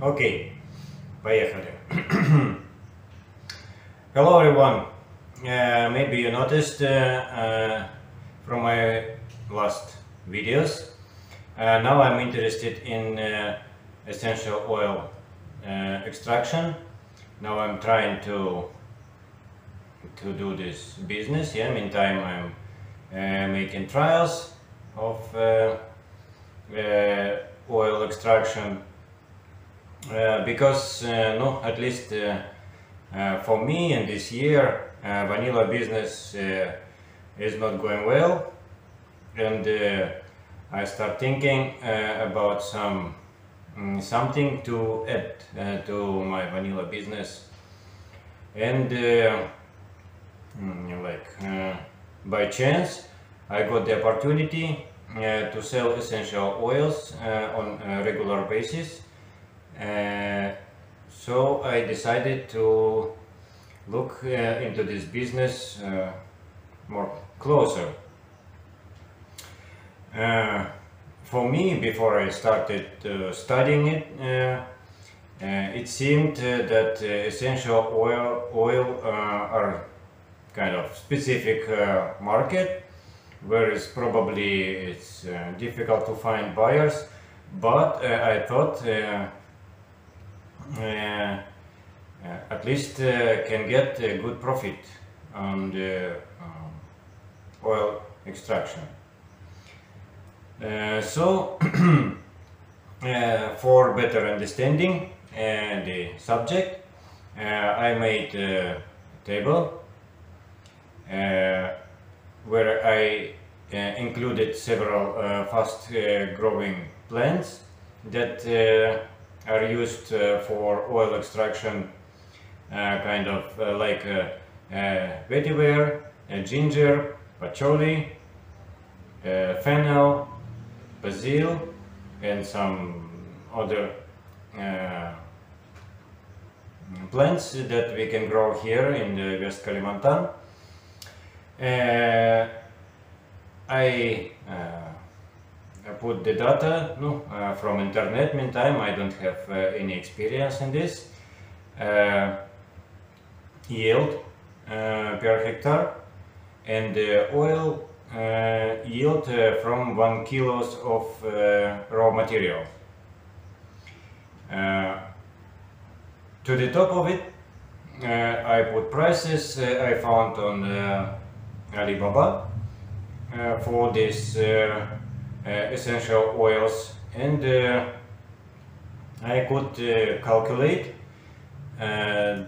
Okay, поехали. Hello everyone. Maybe you noticed from my last videos. Now I'm interested in essential oil extraction. Now I'm trying to do this business. Yeah, meantime I'm making trials of oil extraction. Because no, at least for me in this year, vanilla business is not going well, and I start thinking about something to add to my vanilla business, and by chance I got the opportunity to sell essential oils on a regular basis. So I decided to look into this business more closer. For me, before I started studying it, it seemed that essential oil are kind of specific market, whereas probably it's difficult to find buyers. But I thought at least can get a good profit on the oil extraction. So for better understanding the subject, I made a table where I included several fast growing plants that are used for oil extraction, kind of like vetiver, ginger, patchouli, fennel, basil, and some other plants that we can grow here in the West Kalimantan. I put the data from internet. Meantime, I don't have any experience in this. Yield per hectare, and oil yield from 1 kilos of raw material. To the top of it, I put prices I found on Alibaba for this essential oils, and I could calculate the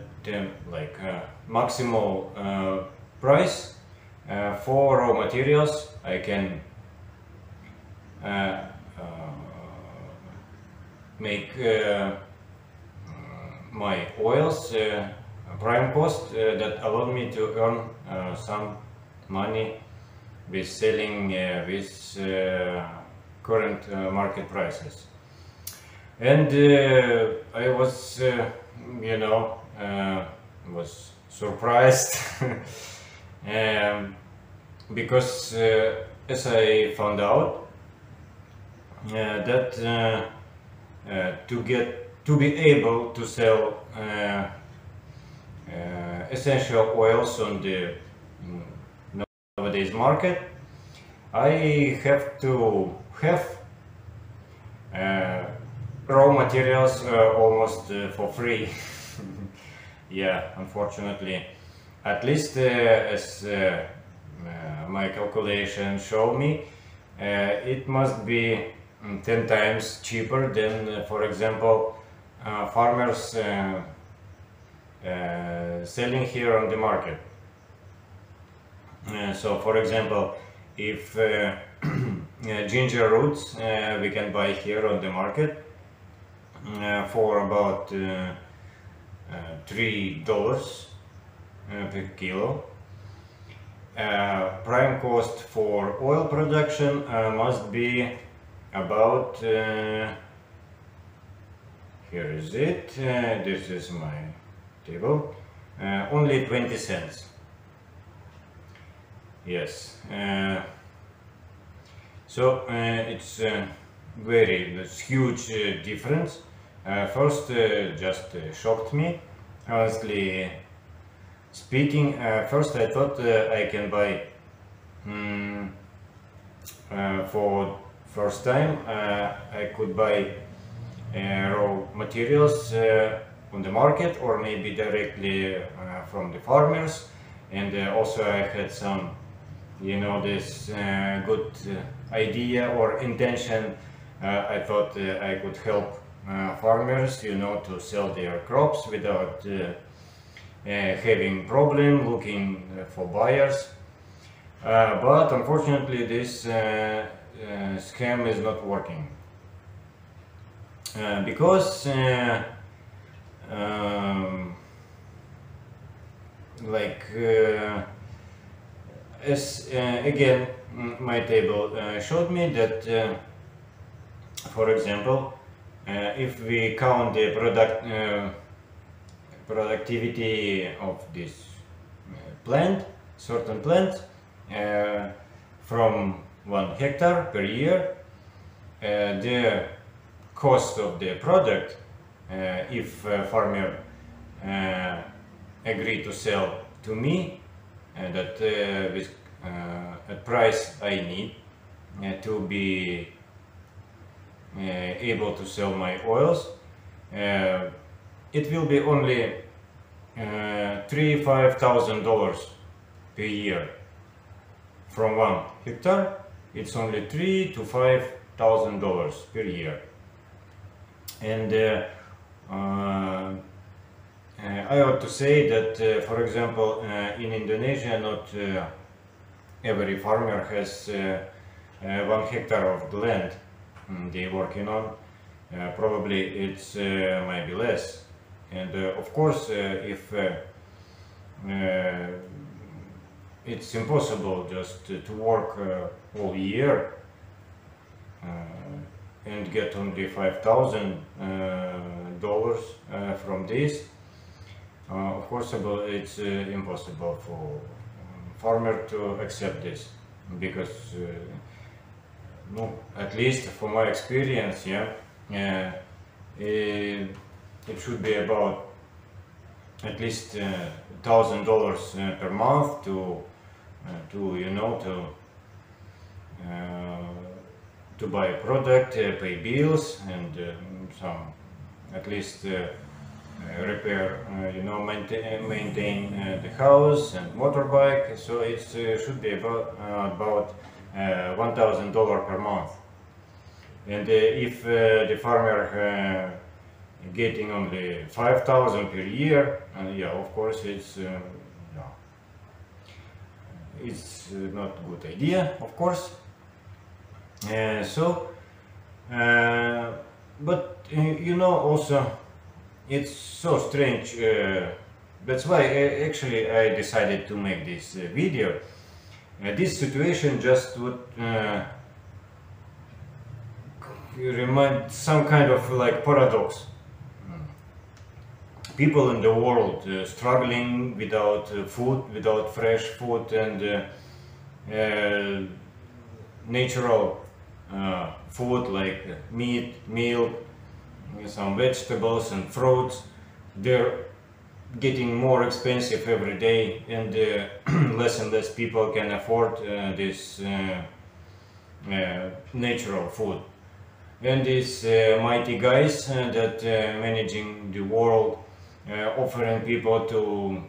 maximal price for raw materials. I can make my oils prime cost that allowed me to earn some money with selling with current market prices. And I was was surprised because as I found out that to be able to sell essential oils on the nowadays market, I have to have raw materials almost for free. Yeah, unfortunately, at least as my calculations show me, it must be 10 times cheaper than, for example, farmers selling here on the market. So, for example, if ginger roots we can buy here on the market for about $3 per kilo. Prime cost for oil production must be about, here is it, this is my table, only 20 cents. Yes, so it's huge difference first just shocked me, honestly speaking. First I thought I can buy for first time I could buy raw materials on the market, or maybe directly from the farmers, and also I had some, you know, this good idea or intention. I thought I could help farmers, you know, to sell their crops without having problem looking for buyers. But unfortunately this scam is not working, because like as again my table showed me that for example, if we count the productivity of this certain plant, from 1 hectare per year, the cost of the product, if farmer agree to sell to me, that with a price I need to be able to sell my oils, it will be only $3,000-5,000 per year. From 1 hectare, it's only $3,000 to $5,000 per year. And I ought to say that, for example, in Indonesia, not every farmer has 1 hectare of the land they're working on. Probably it's might be less. And of course, if it's impossible just to work all year and get only $5,000 from this, of course it's impossible for farmer to accept this, because no, at least for my experience, yeah, it should be about at least $1,000 per month to you know, to buy a product, pay bills, and some at least repair, you know, maintain the house and motorbike. So it should be about $1,000 per month. And if the farmer getting only 5,000 per year, yeah, of course it's it's not a good idea, of course. But you know, also it's so strange. That's why actually I decided to make this video. This situation just would remind some kind of like paradox. People in the world struggling without food, without fresh food and natural food like meat, milk, some vegetables and fruits. They're getting more expensive every day, and less and less people can afford this natural food. And these mighty guys that managing the world, offering people to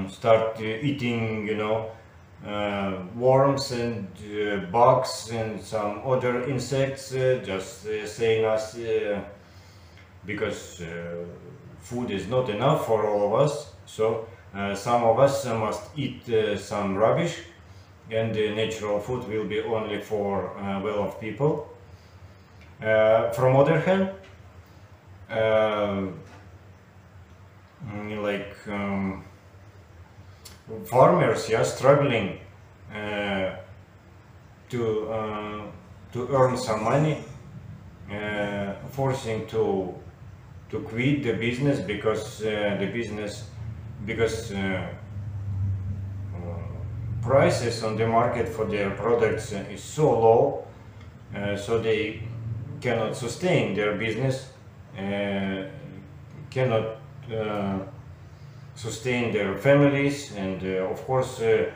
start eating, you know, worms and bugs and some other insects, just saying us because food is not enough for all of us, so some of us must eat some rubbish, and the natural food will be only for well-off people. From other hand, like farmers, yeah, struggling to earn some money, forcing to quit the business because prices on the market for their products is so low, so they cannot sustain their business. cannot sustain their families, and of course a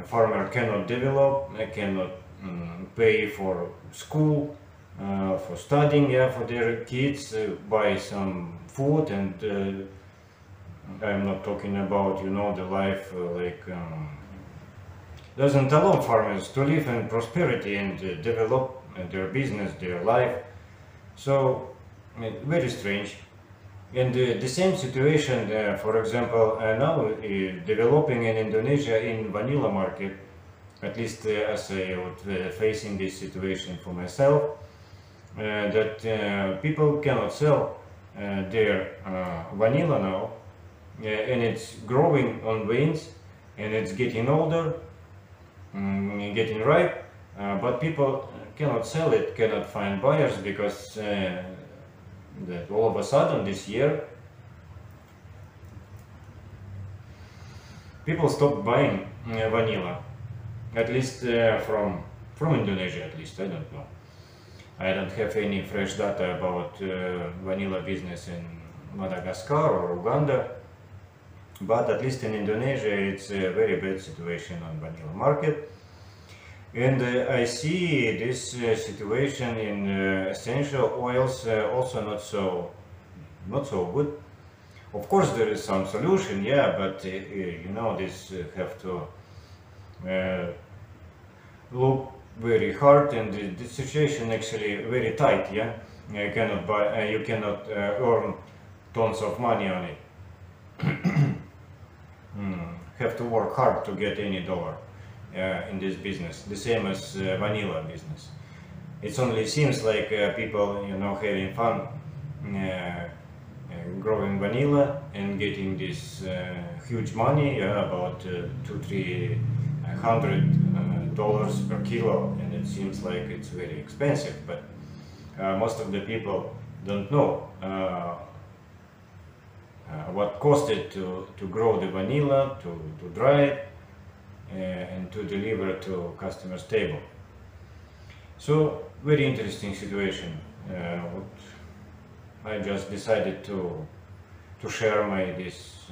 farmer cannot develop, cannot pay for school, for studying, yeah, for their kids, buy some food, and I'm not talking about, you know, the life doesn't allow farmers to live in prosperity and develop their business, their life. So very strange. And the same situation, for example, now developing in Indonesia in vanilla market, at least as I would facing this situation for myself, that people cannot sell their vanilla now, and it's growing on veins, and it's getting older, getting ripe, but people cannot sell it, cannot find buyers, because that all of a sudden this year people stopped buying vanilla, at least from Indonesia, at least. I don't know. I don't have any fresh data about vanilla business in Madagascar or Uganda, but at least in Indonesia it's a very bad situation on vanilla market. And I see this situation in essential oils also not so good. Of course there is some solution, yeah, but you know, this have to look very hard, and the situation actually very tight, yeah. You cannot buy, you cannot earn tons of money on it. Have to work hard to get any dollar in this business, the same as vanilla business. It only seems like people, you know, having fun growing vanilla and getting this huge money, about $200–300 per kilo, and it seems like it's very expensive, but most of the people don't know what cost it to grow the vanilla, to dry it, and to deliver to customers' table. So very interesting situation. I just decided to share my this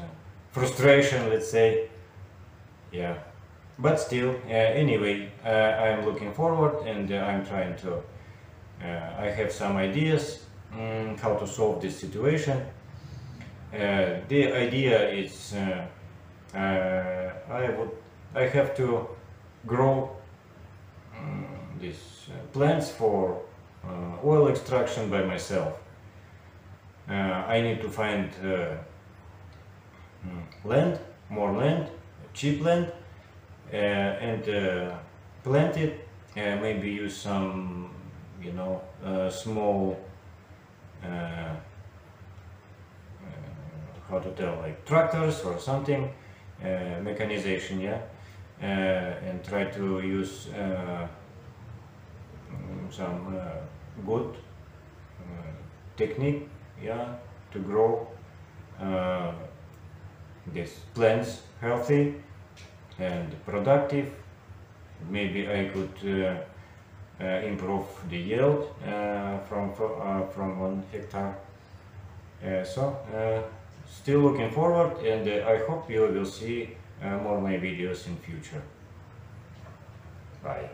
frustration, let's say, yeah. But still, anyway, I'm looking forward, and I'm trying to. I have some ideas how to solve this situation. The idea is I have to grow these plants for oil extraction by myself. I need to find land, more land, cheap land, and plant it. Maybe use some, you know, small, how to tell, like tractors or something, mechanization, yeah, and try to use some good technique, yeah, to grow these plants healthy and productive. Maybe I could improve the yield from 1 hectare. So still looking forward, and I hope you will see more my videos in future. Bye.